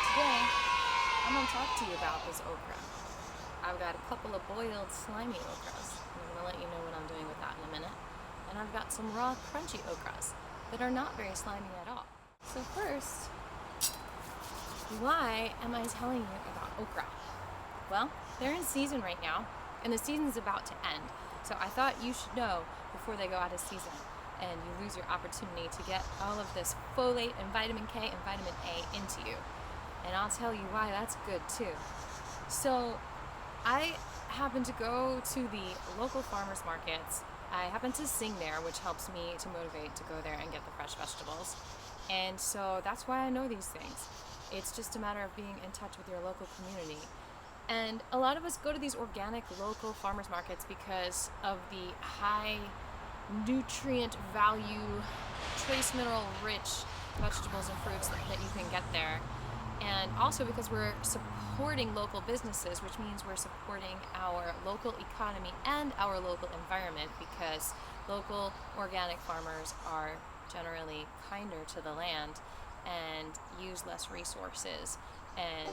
today, I'm going to talk to you about this okra. I've got a couple of boiled slimy okras, and I'm going to let you know what I'm doing with that in a minute. And I've got some raw crunchy okras that are not very slimy at all. So first, why am I telling you about okra? Well, they're in season right now, and the season's about to end. So I thought you should know before they go out of season and you lose your opportunity to get all of this folate and vitamin K and vitamin A into you. And I'll tell you why that's good too. So I happen to go to the local farmers markets. I happen to sing there, which helps me to motivate to go there and get the fresh vegetables. And so that's why I know these things. It's just a matter of being in touch with your local community. And a lot of us go to these organic local farmers markets because of the high nutrient value, trace mineral rich vegetables and fruits that you can get there. And also because we're supporting local businesses, which means we're supporting our local economy and our local environment, because local organic farmers are generally kinder to the land and use less resources. And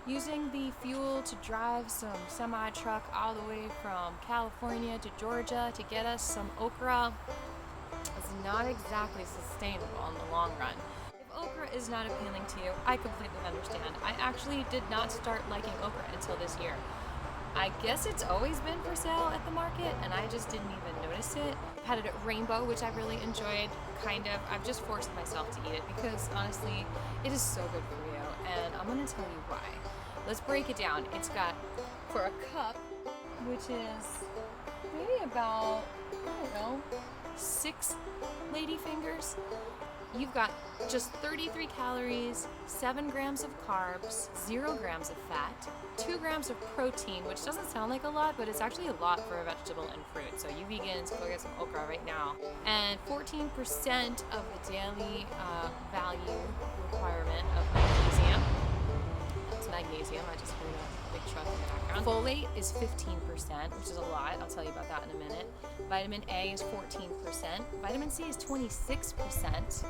using the fuel to drive some semi-truck all the way from California to Georgia to get us some okra is not exactly sustainable in the long run. If okra is not appealing to you, I completely understand. I actually did not start liking okra until this year. I guess it's always been for sale at the market, and I just didn't even notice it. I've had it at Rainbow, which I really enjoyed, kind of. I've just forced myself to eat it because, honestly, it is so good for you, and I'm going to tell you why. Let's break it down. It's got, for a cup, which is maybe about, I don't know, 6 lady fingers, you've got just 33 calories, 7 grams of carbs, 0 grams of fat, 2 grams of protein, which doesn't sound like a lot, but it's actually a lot for a vegetable and fruit. So you vegans, go get some okra right now. And 14% of the daily value requirement of magnesium. That's magnesium, I just heard a big truck in the background. Folate is 15%, which is a lot. I'll tell you about that in a minute. Vitamin A is 14%. Vitamin C is 26%.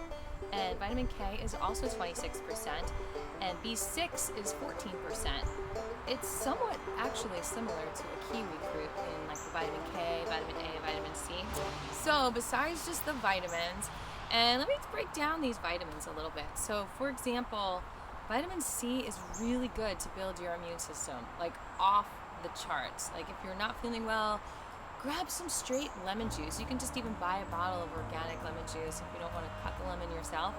And vitamin K is also 26%. And B6 is 14%. It's somewhat actually similar to a kiwi fruit in like the vitamin K, vitamin A, vitamin C. So besides just the vitamins, and let me break down these vitamins a little bit. So for example, vitamin C is really good to build your immune system, like off the charts. Like if you're not feeling well, grab some straight lemon juice. You can just even buy a bottle of organic lemon juice if you don't want to cut the lemon yourself.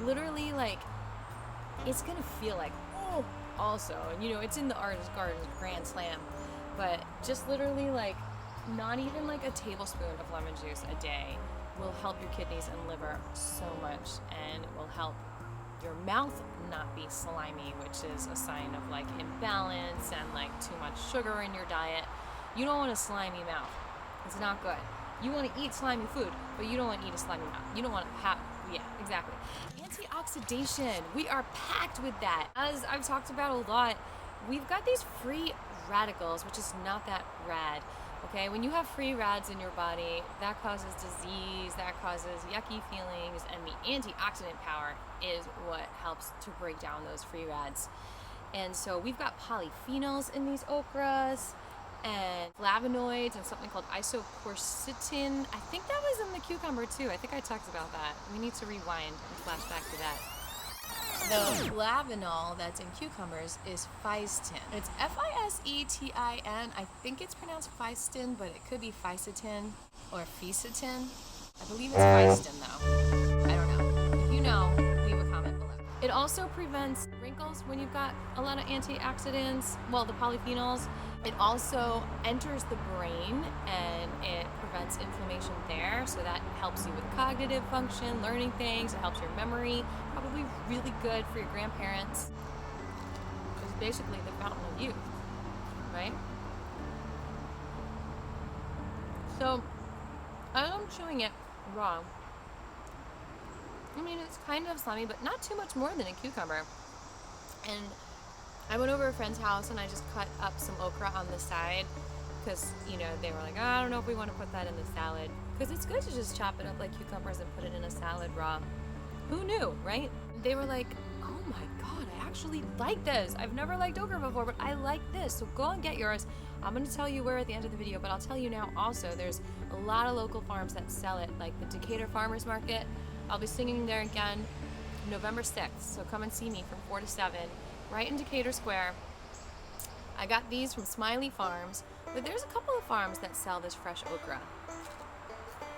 Literally, like, it's gonna feel like, oh, also, and you know, it's in the Artist Garden's Grand Slam, but just literally like, not even like a tablespoon of lemon juice a day will help your kidneys and liver so much, and it will help your mouth not be slimy, which is a sign of like imbalance and like too much sugar in your diet. You don't want a slimy mouth. It's not good. You want to eat slimy food, but you don't want to eat a slimy mouth. You don't want to have, yeah, exactly. Antioxidation, we are packed with that. As I've talked about a lot, we've got these free radicals, which is not that rad. Okay, when you have free rads in your body, that causes disease, that causes yucky feelings, and the antioxidant power is what helps to break down those free rads. And so we've got polyphenols in these okras, and flavonoids, and something called isoquercetin. I think that was in the cucumber too. I think I talked about that. We need to rewind and flash back to that. The flavanol that's in cucumbers is fisetin. It's Fisetin. I think it's pronounced fisetin, but it could be fisetin or fisetin. I believe it's fisetin though. I don't know. If you know, leave a comment below. It also prevents wrinkles when you've got a lot of antioxidants, well, the polyphenols. It also enters the brain and it prevents inflammation there, so that helps you with cognitive function, learning things, it helps your memory. Probably really good for your grandparents. It's basically the fountain of youth, right? So, as I'm chewing it raw, I mean, it's kind of slimy, but not too much more than a cucumber. And I went over to a friend's house and I just cut up some okra on the side because, you know, they were like, oh, I don't know if we want to put that in the salad. Because it's good to just chop it up like cucumbers and put it in a salad raw. Who knew, right? They were like, oh my God, I actually like this. I've never liked okra before, but I like this. So go and get yours. I'm gonna tell you where at the end of the video, but I'll tell you now also, there's a lot of local farms that sell it, like the Decatur Farmers Market. I'll be singing there again November 6th, so come and see me from 4 to 7, right in Decatur Square. I got these from Smyly Farms, but there's a couple of farms that sell this fresh okra.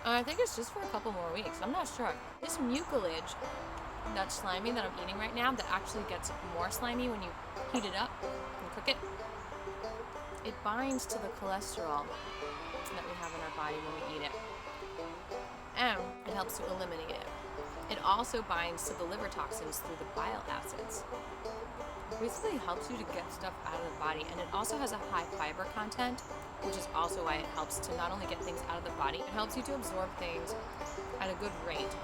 I think it's just for a couple more weeks, I'm not sure. This mucilage, that's slimy that I'm eating right now, that actually gets more slimy when you heat it up and cook it, it binds to the cholesterol that we have in our body when we eat it. And it helps to eliminate it. It also binds to the liver toxins through the bile acids. It basically helps you to get stuff out of the body, and it also has a high fiber content, which is also why it helps to not only get things out of the body, it helps you to absorb things at a good rate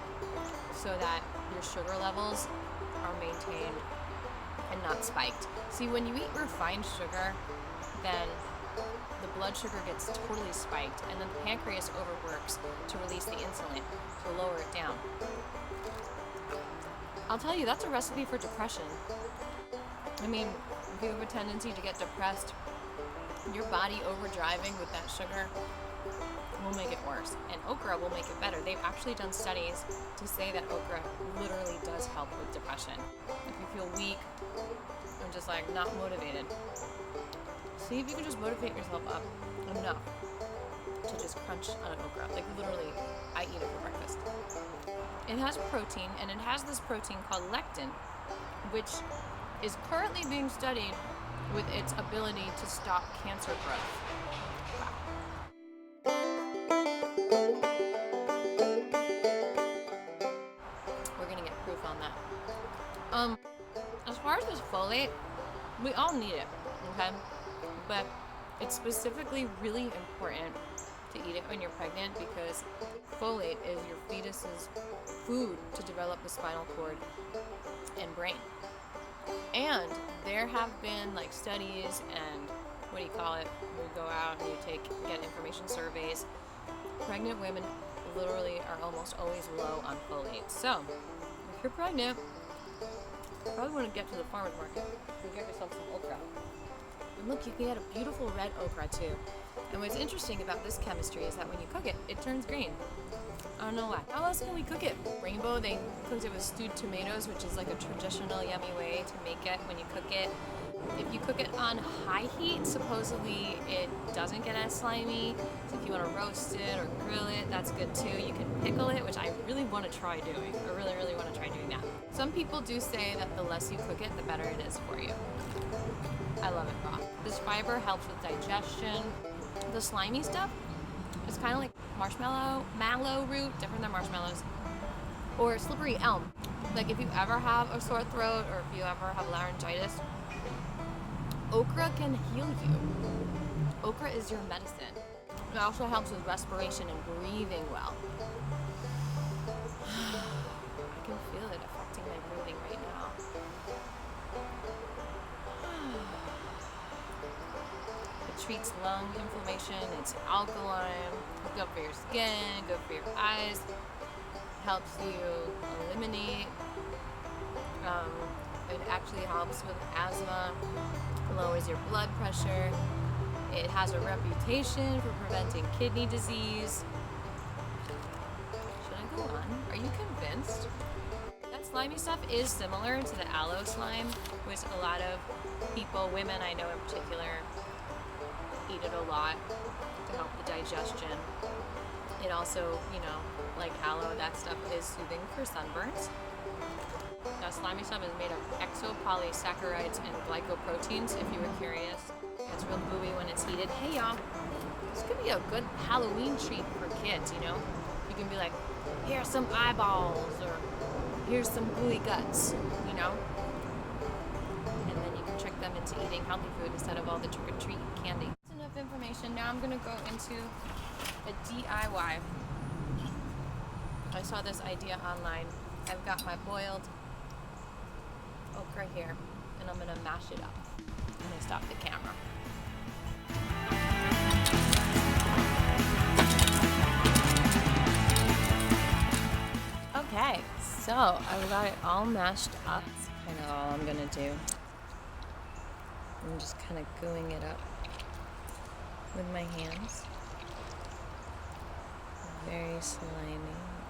so that your sugar levels are maintained and not spiked. See, when you eat refined sugar, then the blood sugar gets totally spiked, and then the pancreas overworks to release the insulin to lower it down. I'll tell you, that's a recipe for depression. I mean, if you have a tendency to get depressed, your body overdriving with that sugar will make it worse, and okra will make it better. They've actually done studies to say that okra literally does help with depression. If you feel weak and just like not motivated, see if you can just motivate yourself up enough to just crunch on an okra. Like literally, I eat it for breakfast. It has protein, and it has this protein called lectin, which is currently being studied with its ability to stop cancer growth. Wow. We're gonna get proof on that. As far as this folate, we all need it, okay? But it's specifically really important to eat it when you're pregnant because folate is your fetus's food to develop the spinal cord and brain. And there have been like studies and you go out and you get information surveys. Pregnant women literally are almost always low on folate. So if you're pregnant, you probably want to get to the farmer's market and get yourself some okra. And look, you can get a beautiful red okra too. And what's interesting about this chemistry is that when you cook it, it turns green. I don't know why. How else can we cook it? Rainbow, they cooked it with stewed tomatoes, which is like a traditional yummy way to make it when you cook it. If you cook it on high heat, supposedly it doesn't get as slimy. So if you want to roast it or grill it, that's good too. You can pickle it, which I really want to try doing. I really, really want to try doing that. Some people do say that the less you cook it, the better it is for you. I love it raw. This fiber helps with digestion. The slimy stuff is kind of like mallow root, different than marshmallows, or slippery elm. Like if you ever have a sore throat or if you ever have laryngitis, okra can heal you. Okra is your medicine. It also helps with respiration and breathing well. I can feel it affecting my breathing right now. It treats lung inflammation, it's alkaline, good for your skin, good for your eyes, helps you eliminate, it actually helps with asthma, lowers your blood pressure, it has a reputation for preventing kidney disease. Should I go on? Are you convinced? That slimy stuff is similar to the aloe slime, which a lot of people, women I know in particular, eat it a lot to help the digestion. It also, like aloe, that stuff is soothing for sunburns. Now, slimy stuff is made of exopolysaccharides and glycoproteins, if you were curious. It's real gooey when it's heated. Hey, y'all, this could be a good Halloween treat for kids, You can be like, here's some eyeballs, or here's some gooey guts, And then you can trick them into eating healthy food instead of all the trick-or-treat candy. That's enough information. Now I'm going to go into a DIY. I saw this idea online. I've got my boiled okra here, and I'm going to mash it up. I'm going to stop the camera. Okay, So I've got it all mashed up. That's kind of all I'm gonna do. I'm just kind of gooing it up with my hands. Very slimy, you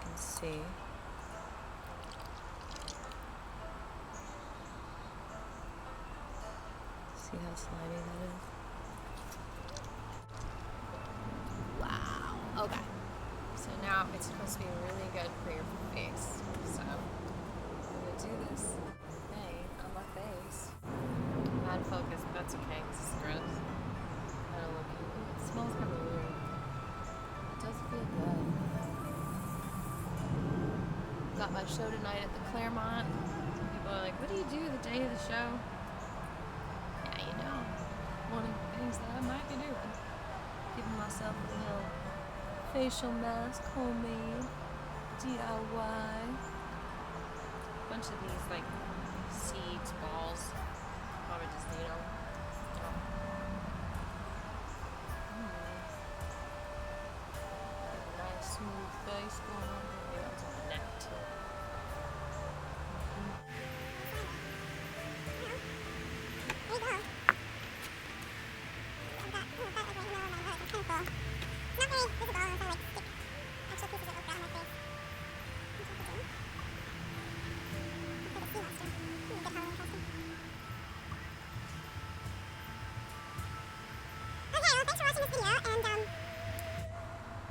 can see. See how slimy that is? Wow, okay. So now it's supposed to be really good for your face. So I'm gonna do this thing on my face. Bad focus, but that's okay, this is gross. I don't look cute. It smells kind of weird. It does feel good. Got my show tonight at the Claremont. Some people are like, what do you do the day of the show? Yeah, you know, one of the things that I might be doing. Giving myself a little facial mask, homemade, DIY. Bunch of these like seeds, balls. Probably just, you know. Nice smooth face going on. Maybe that's on the neck too.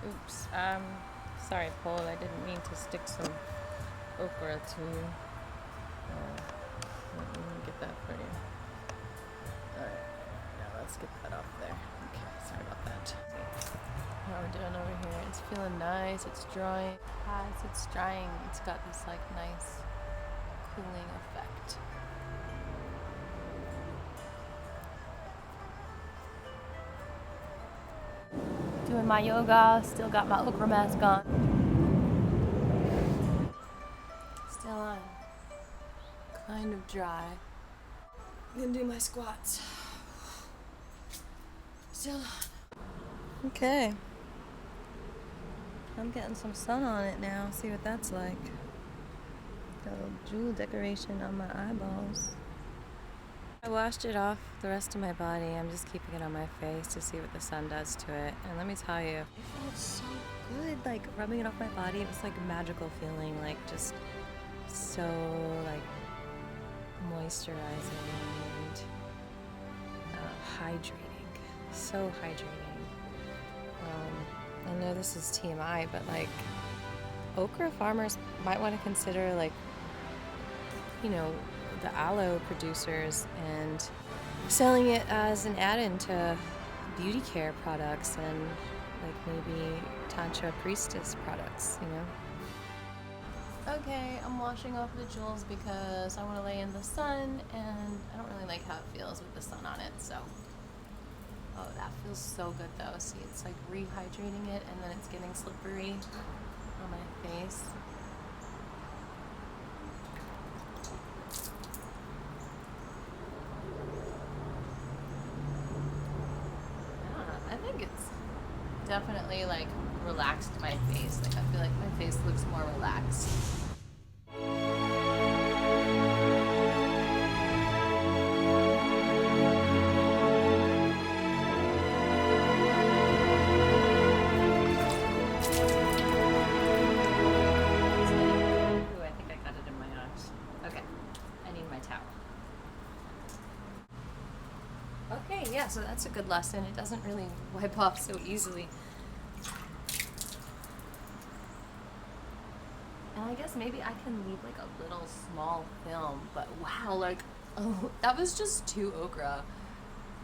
Oops, sorry, Paul, I didn't mean to stick some okra to you. Let me get that for you. Alright, now let's get that off there. Okay, sorry about that. How we're doing over here, it's feeling nice, it's drying. As it's drying, it's got this like nice cooling effect. Doing my yoga, still got my okra mask on. Still on. Kind of dry. I'm gonna do my squats. Still on. Okay. I'm getting some sun on it now. See what that's like. Got a little jewel decoration on my eyeballs. I washed it off the rest of my body. I'm just keeping it on my face to see what the sun does to it. And let me tell you, it felt so good. Like rubbing it off my body, it was like a magical feeling. Like just so like moisturizing and hydrating. So hydrating. I know this is TMI, but like okra farmers might want to consider like, you know, the aloe producers and selling it as an add-in to beauty care products and like maybe tantra priestess products, you know. Okay, I'm washing off the jewels because I want to lay in the sun and I don't really like how it feels with the sun on it, so. Oh, that feels so good though. See, it's like rehydrating it and then it's getting slippery on my face. I think it's definitely like relaxed my face. Like I feel like my face looks more relaxed. Ooh, I think I got it in my eyes. Okay, I need my towel. Okay, yeah, so that's a good lesson. It doesn't really wipe off so easily. And I guess maybe I can leave like a little small film, but wow, like, oh, that was just 2 okra.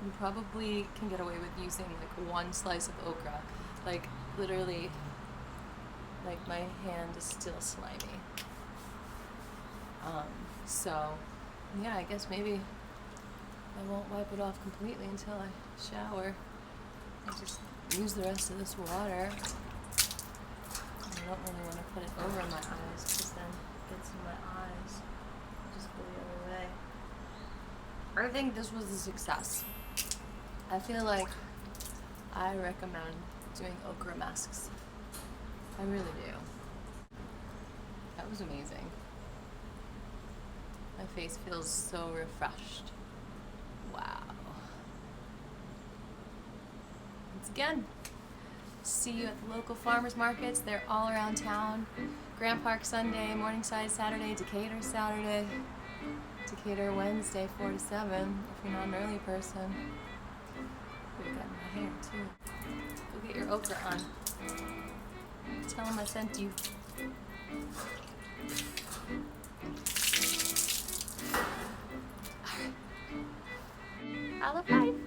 You probably can get away with using like 1 slice of okra. Like, literally, like my hand is still slimy. So, yeah, I guess maybe I won't wipe it off completely until I shower. I just use the rest of this water. I don't really want to put it over my eyes because then it gets in my eyes. I'll just go the other way. I think this was a success. I feel like I recommend doing okra masks. I really do. That was amazing. face feels so refreshed. Wow. Once again, see you at the local farmers markets. They're all around town. Grant Park Sunday, Morningside Saturday, Decatur Saturday, Decatur Wednesday 4 to 7 if you're not an early person. We've got my hair too. Go get your okra on. Tell them I sent you. Alright. Holla, bye.